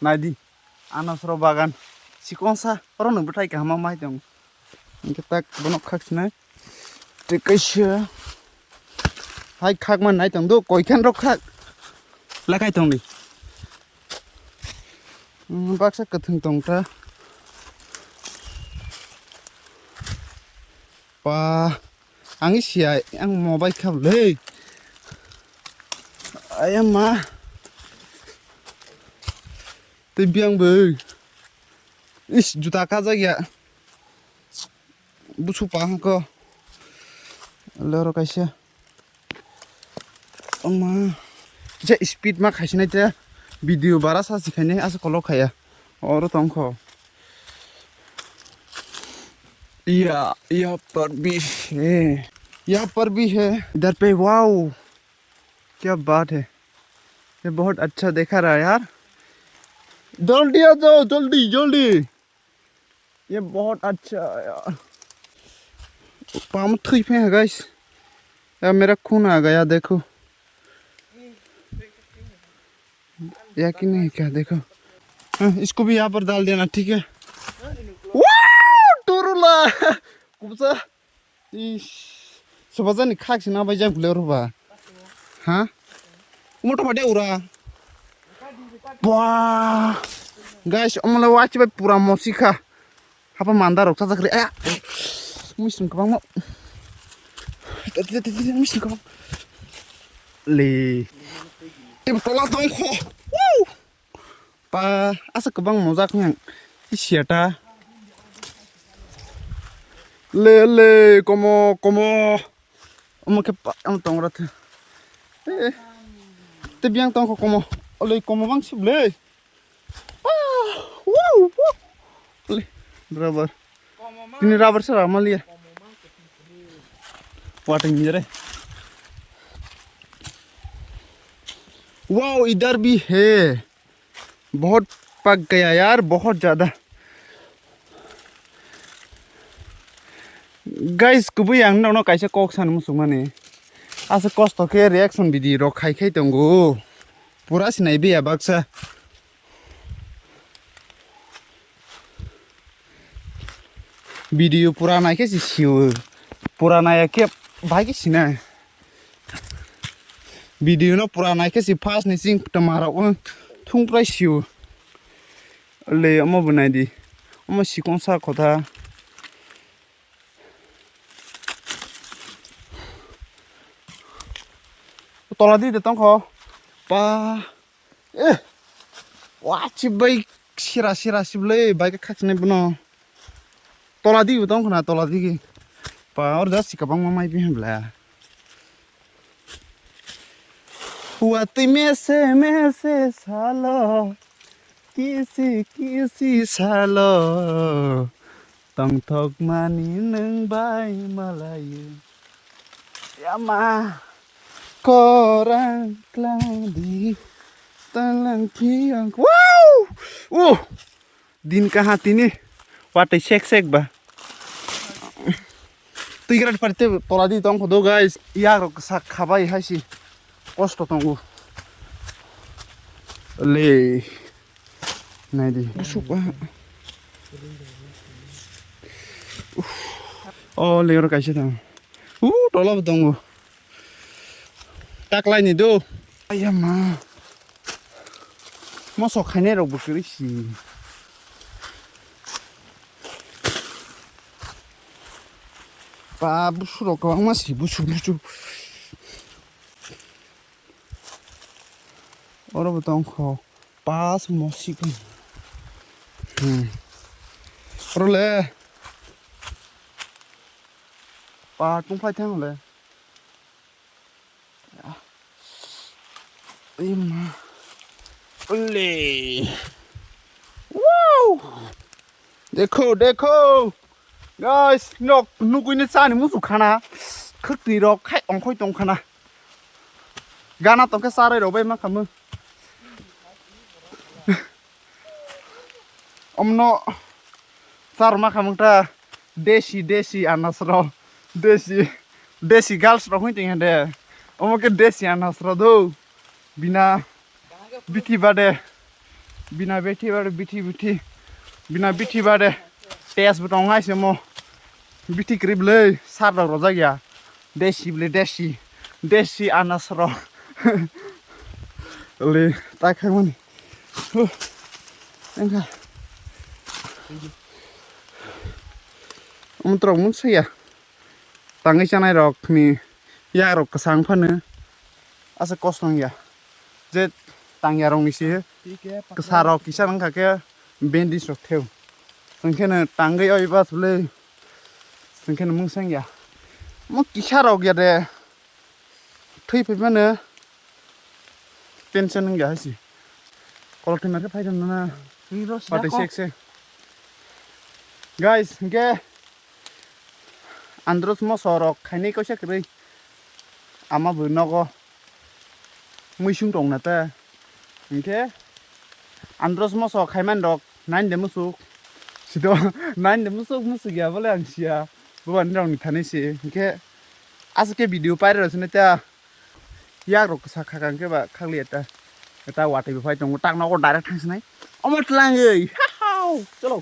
Nadi anasro bagan sikonsa oro nang betai ka mai dong kita bonok khak snai tekaisha hai khak man nai tong do koikhan rok khak lakai tong ni baksa kathung tong ta pa angi sia ang mobile khap le ayama biang bơ is juta kaza ya busu pa ko loro kaisa amma je speed ma khaisna te video bara sa sikhane as kolo khaya और तंखो यहाँ पर भी है इधर पे wow क्या बात है ये बहुत अच्छा देखा रहा है यार जल्दी आ जाओ जल्दी जल्दी ये बहुत अच्छा है यार पाम थी पे है गाइस यार मेरा खून आ गया देखो यकीन नहीं क्या देखो इसको भी यहाँ पर डाल देना ठीक है टोरुला कुबसा सोबाजा नि खाक्स ना बायजा गुलेरबा हाँ मोटो बडे उरा वाह गाइस अमला वाची बाय पूरा मसिखा हापा मांदा रक्सा जाखरे आ मिसिन कबां मिसिन कबां ले टेबल टला दंखो pa asa kabang mojak yang isiata le como que am tong rat te biang tong como ole como bang sible wow le rubber ini rubber sara malia wating jare wow इधर भी है बहुत पक गया यार बहुत ज़्यादा गाइस कुबुई आं नाव कैसे कक सान मुसुमाने आसे कष्ट के रिएक्शन बिदि र खाइ खाइ दंगो पूरा सिनाय बेया बाक्सा वीडियो पूरा नाय के सिउ पूरा नाय के भागी सिना वीडियो न पूरा नाय के सि फास्ट निसिंग तमारा थुं प्राइसिउ ले अमा बनाय दि अमा सिकोंसा खथा तला दि दे तंखो पा ए वाचि बै सिरा सिबले बाइक खाखने बनो तला दि तंखना तला दि पा और जासि कबां माइ बि हमला watwi mese salo kisi salo tong thok mani nang bai malayu yama korang kladi talang piang wow din ka hati ni watai sek ba tigrat parte toladi tong khodo guys yar sa khabai haisi কষ্ট তঙ্গু লে নাই দি সুপা ও লের কাইছে তাম টলব তঙ্গু টাকলাই নি দো আয়া মা মসো খাইনে রব করিছি পা বুসু রক মাসি বুসু और बताऊं खो पास मौसी को और ले पाट तुम फाइट हैं ले ये माँ ले वाओ देखो गाइस नुकुई ने सानी मुसु खाना खट्टी रok खाई अंखोई तंग खाना गाना तो के सारे रोबे मा खामो अमनो सार मा खामंगता देसी अनास रो देसी गर्ल्स रो होइतिं हदे अमके देसी अनास रो दो बिना बिथि बादे बिना बेठी बारे बिना बिठी बारे टेस्ट बताऊंगा इसे मो बिठी करीब ले सार रोजा गया देसी अनास रो ले ताखाय माने enggak untuk muncul ya tangi canai rok ni ya rok kesang pane asa kosong ya je tangi rong ni sih kesarok kisah nang kakek bendi sok teu sengkene tangi oi bas beli sengkene muncul ya mau kisah rok ya deh tui pe mana tension enggak sih kalau kena ke payah mana Pati seksi, guys, ke Agdrush mo sorok khai ko sekri, ama bunogo, muisung dong nata, ke Agdrush mo sorok khai man dok, nain demusuk, sido nain demusuk ya boleh angsia, bukan dong nitani sih, ke aske video payah rasanya ta, ya rok sakhakan ke ba khaliat ta, kita watwi befai dong, tak nak direct nai. Amat lang ơi, chalo.